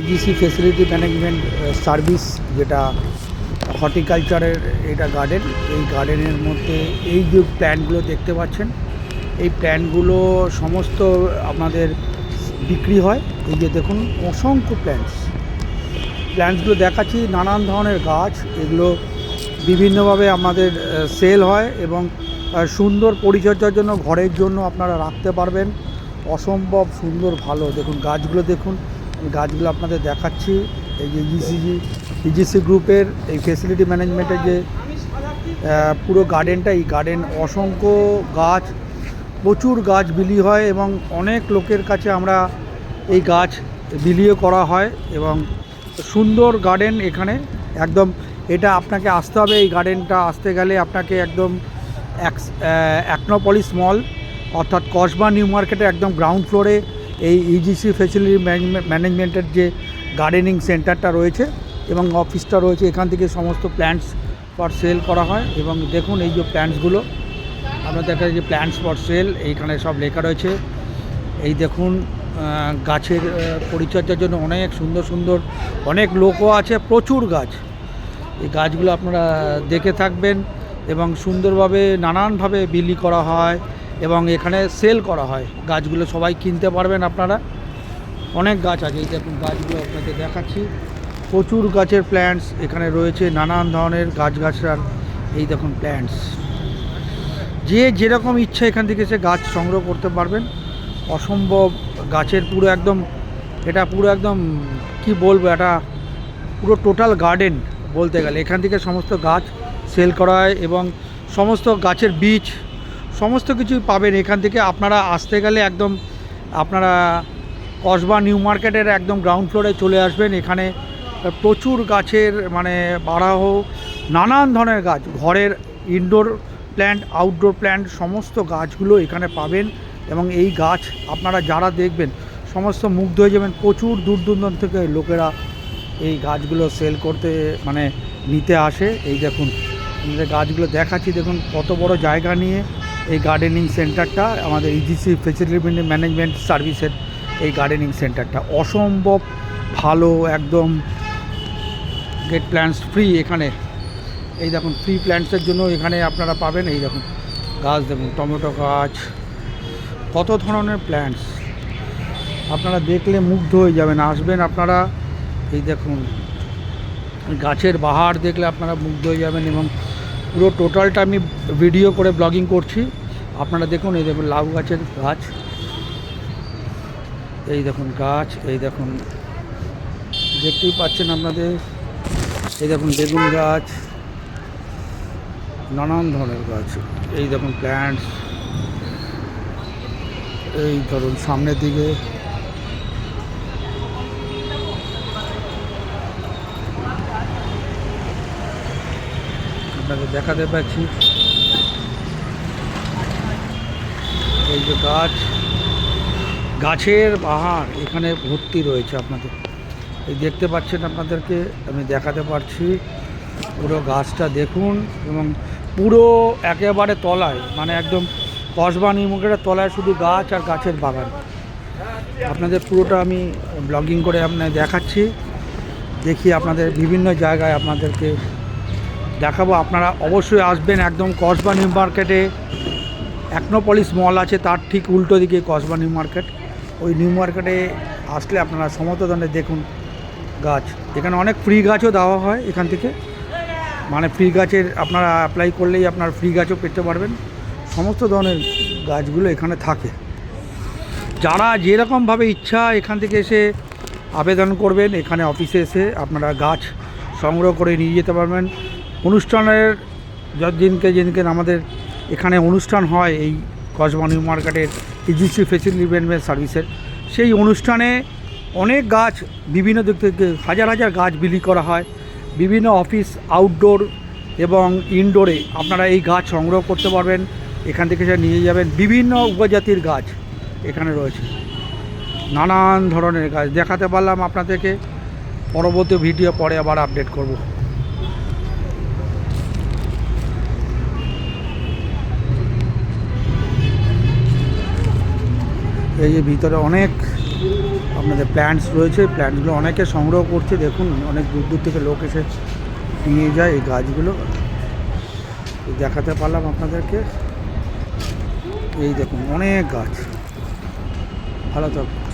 EGC facility management service, যেটা হর্টিকালচারের এটা গার্ডেন। এই গার্ডেনের মধ্যে এই যে প্ল্যান্টগুলো দেখতে পাচ্ছেন, এই প্ল্যান্টগুলো সমস্ত আপনাদের বিক্রি হয়। এই যে দেখুন অসংখ্য প্ল্যান্টসগুলো দেখাচ্ছি, নানান ধরনের গাছ। এগুলো বিভিন্নভাবে আমাদের সেল হয় এবং সুন্দর পরিচর্যার জন্য, ঘরের জন্য আপনারা রাখতে পারবেন। অসম্ভব সুন্দর ভালো। দেখুন গাছগুলো দেখুন, আমি গাছগুলো আপনাদের দেখাচ্ছি। এই যে ইজিসি গ্রুপের এই ফেসিলিটি ম্যানেজমেন্টের যে পুরো গার্ডেনটা, এই গার্ডেন অসংখ্য গাছ, প্রচুর গাছ বিলি হয় এবং অনেক লোকের কাছে আমরা এই গাছ বিলিও করা হয়। এবং সুন্দর গার্ডেন এখানে একদম। এটা আপনাকে আসতে হবে, এই গার্ডেনটা আসতে গেলে আপনাকে একদম অ্যাকনোপলিস মল অর্থাৎ কসবা নিউ মার্কেটের একদম গ্রাউন্ড ফ্লোরে এই ইজিসি ফেসিলিটি ম্যানেজমেন্টের যে গার্ডেনিং সেন্টারটা রয়েছে এবং অফিসটা রয়েছে, এখান থেকে সমস্ত প্ল্যান্টস ফর সেল করা হয়। এবং দেখুন এই যে প্ল্যান্টসগুলো আপনাদের কাছে, যে প্ল্যান্টস ফর সেল, এইখানে সব লেখা রয়েছে। এই দেখুন গাছের পরিচর্যার জন্য অনেক সুন্দর সুন্দর অনেক লোকও আছে, প্রচুর গাছ। এই গাছগুলো আপনারা দেখে থাকবেন এবং সুন্দরভাবে নানানভাবে বিলি করা হয় এবং এখানে সেল করা হয়। গাছগুলো সবাই কিনতে পারবেন আপনারা। অনেক গাছ আছে, এই দেখুন গাছগুলো আপনাদের দেখাচ্ছি। প্রচুর গাছের প্ল্যান্টস এখানে রয়েছে, নানান ধরনের গাছগাছড়ার। এই দেখুন প্ল্যান্টস, যে যেরকম ইচ্ছা এখান থেকে সে গাছ সংগ্রহ করতে পারবেন। অসম্ভব গাছের পুরো একদম, এটা পুরো একদম কি বলবো, এটা পুরো টোটাল গার্ডেন বলতে গেলে। এখান থেকে সমস্ত গাছ সেল করা হয় এবং সমস্ত গাছের বীজ সমস্ত কিছুই পাবেন এখান থেকে। আপনারা আসতে গেলে একদম আপনারা কসবা নিউ মার্কেটের একদম গ্রাউন্ড ফ্লোরে চলে আসবেন। এখানে প্রচুর গাছের মানে বারাহ, নানান ধরনের গাছ, ঘরের ইনডোর প্ল্যান্ট, আউটডোর প্ল্যান্ট, সমস্ত গাছগুলো এখানে পাবেন। এবং এই গাছ আপনারা যারা দেখবেন সমস্ত মুগ্ধ হয়ে যাবেন। প্রচুর দূর দূরান্ত থেকে লোকেরা এই গাছগুলো সেল করতে মানে নিতে আসে। এই দেখুন আমাদের গাছগুলো দেখাচ্ছি, দেখুন কত বড় জায়গা নিয়ে এই গার্ডেনিং সেন্টারটা, আমাদের ইজিসি ফেসিলিটি ম্যানেজমেন্ট সার্ভিসের এই গার্ডেনিং সেন্টারটা অসম্ভব ভালো একদম। গেট প্ল্যান্টস ফ্রি এখানে। এই দেখুন ফ্রি প্ল্যান্টসের জন্য এখানে আপনারা পাবেন। এই দেখুন গাছ দেখুন, টমেটো গাছ, কত ধরনের প্ল্যান্টস আপনারা দেখলে মুগ্ধ হয়ে যাবেন। আসবেন আপনারা, এই দেখুন গাছের বাহার দেখলে আপনারা মুগ্ধ হয়ে যাবেন। এবং পুরো টোটালটা আমি ভিডিও করে ব্লগিং করছি, আপনারা দেখুন। এই দেখুন লাউ গাছের গাছ, এই দেখুন গাছ, এই দেখুন দেখতেই পাচ্ছেন আপনাদের। এই দেখুন বেগুন গাছ, নানান ধরনের গাছ। এই দেখুন প্ল্যান্টস, এই ধরুন সামনের দিকে আপনাকে দেখাতে পাচ্ছি। এই যে গাছ, গাছের বাহার এখানে ভর্তি রয়েছে আপনাদের। এই দেখতে পাচ্ছেন, আপনাদেরকে আমি দেখাতে পারছি। পুরো গাছটা দেখুন এবং পুরো একেবারে তলায়, মানে একদম কসবা নিউ মার্কেটের তলায় শুধু গাছ আর গাছের বাগান। আপনাদের পুরোটা আমি ব্লগিং করে আপনাদের দেখাচ্ছি। দেখি আপনাদের বিভিন্ন জায়গায় আপনাদেরকে দেখাবো। আপনারা অবশ্যই আসবেন একদম কসবা নিউ মার্কেটে। অ্যাকনোপলিস মল আছে, তার ঠিক উল্টো দিকে কসবা নিউ মার্কেট। ওই নিউ মার্কেটে আসলে আপনারা সমস্ত ধরনের দেখুন গাছ। এখানে অনেক ফ্রি গাছও দেওয়া হয় এখান থেকে, মানে ফ্রি গাছের আপনারা অ্যাপ্লাই করলেই আপনার ফ্রি গাছও পেতে পারবেন। সমস্ত ধরনের গাছগুলো এখানে থাকে। যারা যেরকমভাবে ইচ্ছা এখান থেকে এসে আবেদন করবেন, এখানে অফিসে এসে আপনারা গাছ সংগ্রহ করে নিয়ে যেতে পারবেন। অনুষ্ঠানের যেদিনকে আমাদের এখানে অনুষ্ঠান হয় এই কসবা নিউ মার্কেটের ইজিসি ফেসিলিটি ম্যানেজমেন্ট সার্ভিসের, সেই অনুষ্ঠানে অনেক গাছ বিভিন্ন দিক থেকে হাজার হাজার গাছ বিলি করা হয়। বিভিন্ন অফিস আউটডোর এবং ইনডোরে আপনারা এই গাছ সংগ্রহ করতে পারবেন। এখান থেকে সে নিয়ে যাবেন। বিভিন্ন উপজাতির গাছ এখানে রয়েছে, নানান ধরনের গাছ দেখাতে পারলাম আপনাদেরকে। পরবর্তী ভিডিও পরে আবার আপডেট করব। এই যে ভিতরে অনেক আপনাদের প্ল্যান্টস রয়েছে, প্ল্যান্টসগুলো অনেকে সংগ্রহ করছে, দেখুন অনেক দূর দূর থেকে লোক এসে নিয়ে যায় এই গাছগুলো। দেখাতে পারলাম আপনাদেরকে। এই দেখুন অনেক গাছ। ভালো থাকুন।